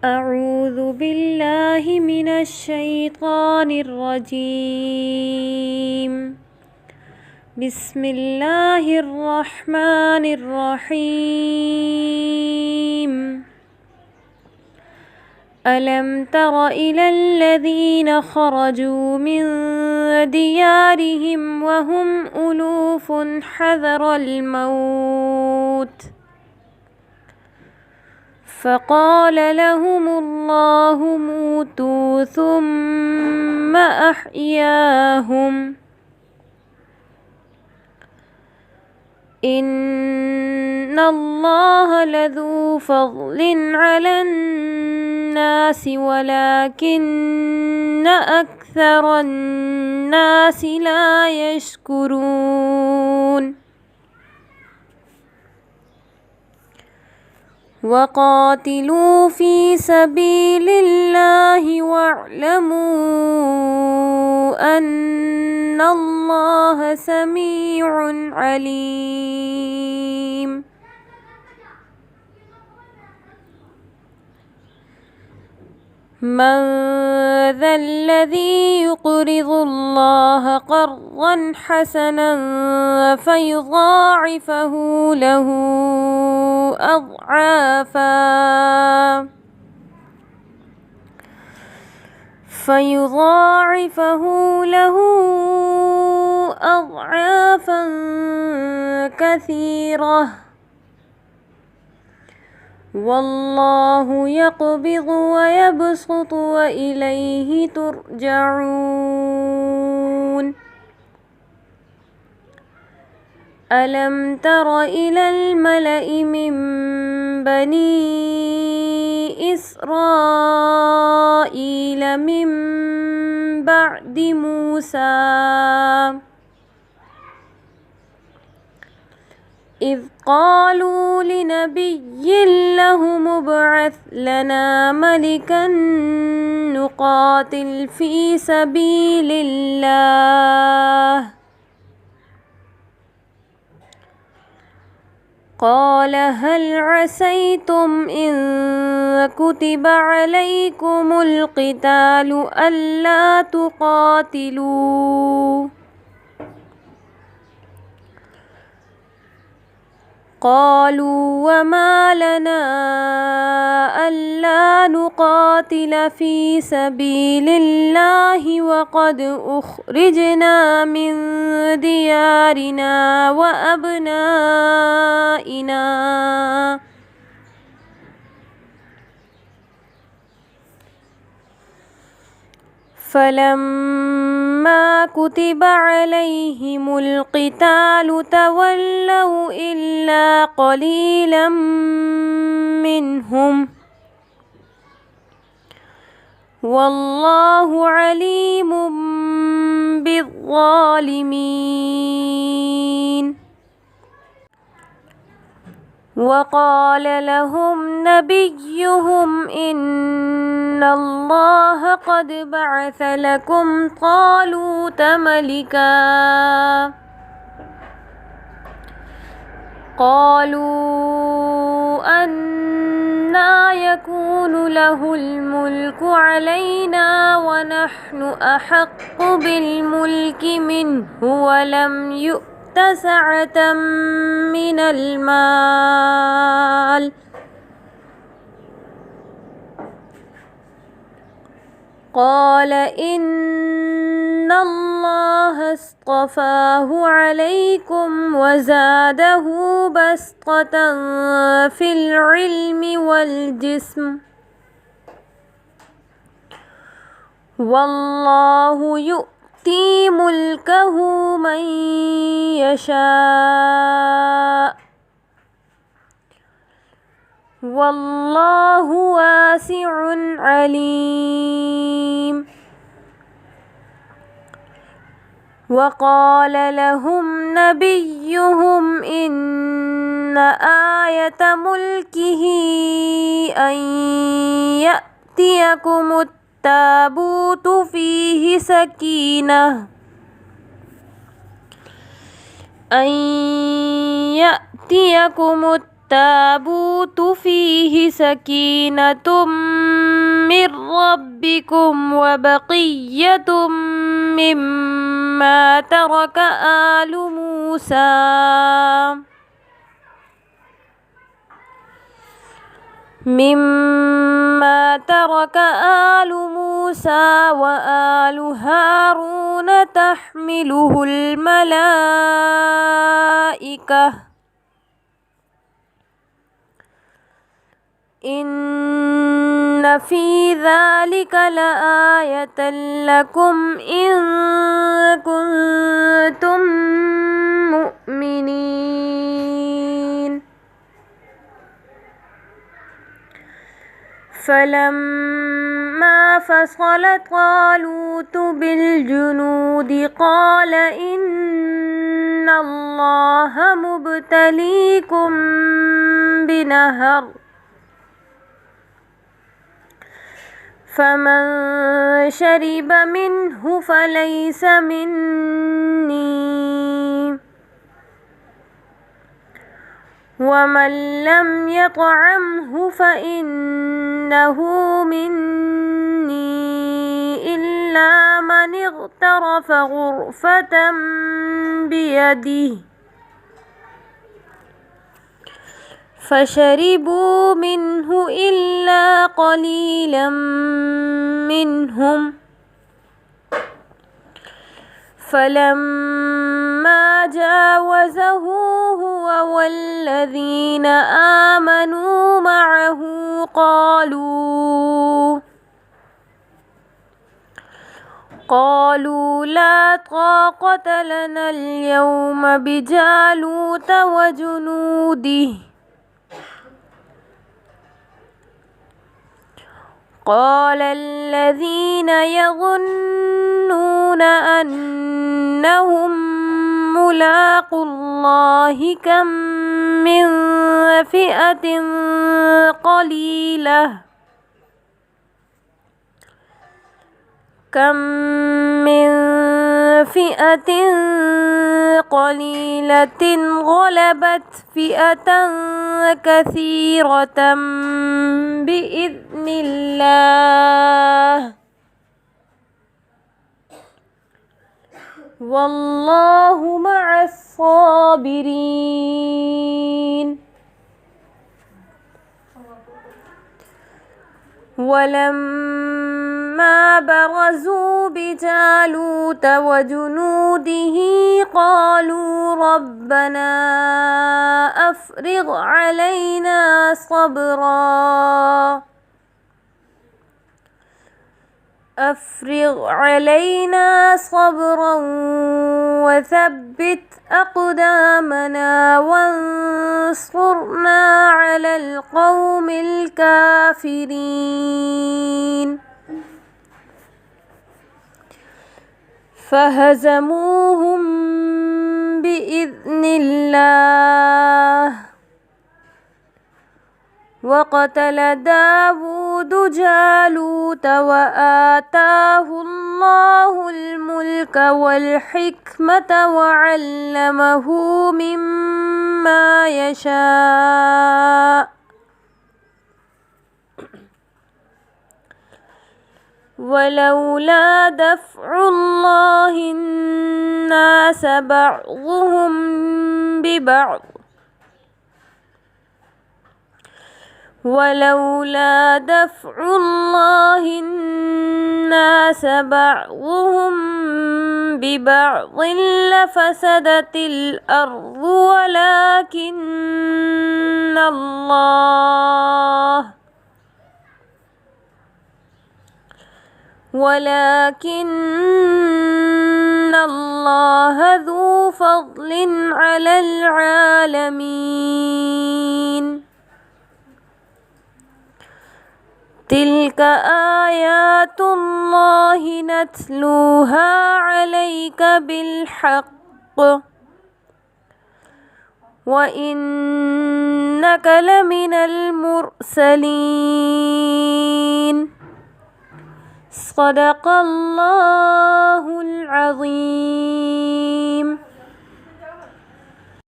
أعوذ بالله من الشيطان الرجيم. بسم الله الرحمن الرحيم. ألم تر إلى الذين خرجوا من ديارهم وهم ألوف حذر الموت فقال لهم الله موتوا ثم أحياهم إن الله لذو فضل على الناس ولكن أكثر الناس لا يشكرون. وقاتلوا في سبيل الله واعلموا أن الله سميع عليم. من ذا الذي يقرض الله قرضا حسنا فيضاعفه له أضعافا كثيرة والله يقبض ويبسط وإليه ترجعون. ألم تر إلى الملأ من بني إسرائيل من بعد موسى إذ قالوا لنبي له ابعث لنا ملكا نقاتل في سبيل الله قال هل عسيتم إن كتب عليكم القتال ألا تقاتلوا قالوا وما لنا ألا نقاتل في سبيل الله وقد أخرجنا من ديارنا وأبنائنا فلما كتب عليهم القتال تولوا إلا قليلا منهم والله عليم بالظالمين. وقال لهم نبيهم إن الله قد بعث لكم طالوت ملكا قالوا أنى يكون له الملك علينا ونحن أحق بالملك منه ولم يؤت سعة من المال قال إن الله اصطفاه عليكم وزاده بسطة في العلم والجسم والله يؤتي ملكه من يشاء والله واسع عليم. وقال لهم نبيهم إن آية ملكه أن يأتيكم التابوت فيه سكينة أن يأتيكم التابوت فيه سكينة ربكم وبقية مما ترك آل موسى وآل هارون تحمله الملائكة إن في ذلك لآية لكم إن كنتم مؤمنين فلما فصل طالوت بالجنود قال إن الله مبتليكم بنهر فمن شرب منه فليس مني ومن لم يطعمه فإنه مني إلا من اغترف غرفة بيده فشربوا منه إلا قليلا منهم فلما جاوزه هو والذين آمنوا معه قالوا لا طاقة لنا اليوم بجالوت وجنوده قال الذين يظنون أنهم ملاقو الله كم من فئة قليلة غلبت فئة كثيرة بإذن الله والله مع الصابرين ولما برزوا بجالوت وجنوده قالوا ربنا أفرغ علينا صبرا وثبت أقدامنا وانصرنا على القوم الكافرين فهزموهم بإذن الله وقتل داود جالوت وآتاه الله الملك والحكمة وعلمه مما يشاء ولولا دفع الله الناس بعضهم ببعض لفسدت الأرض ولكن الله ذو فضل على العالمين تلك آيات الله نتلوها عليك بالحق وإنك لمن المرسلين صدق الله العظيم.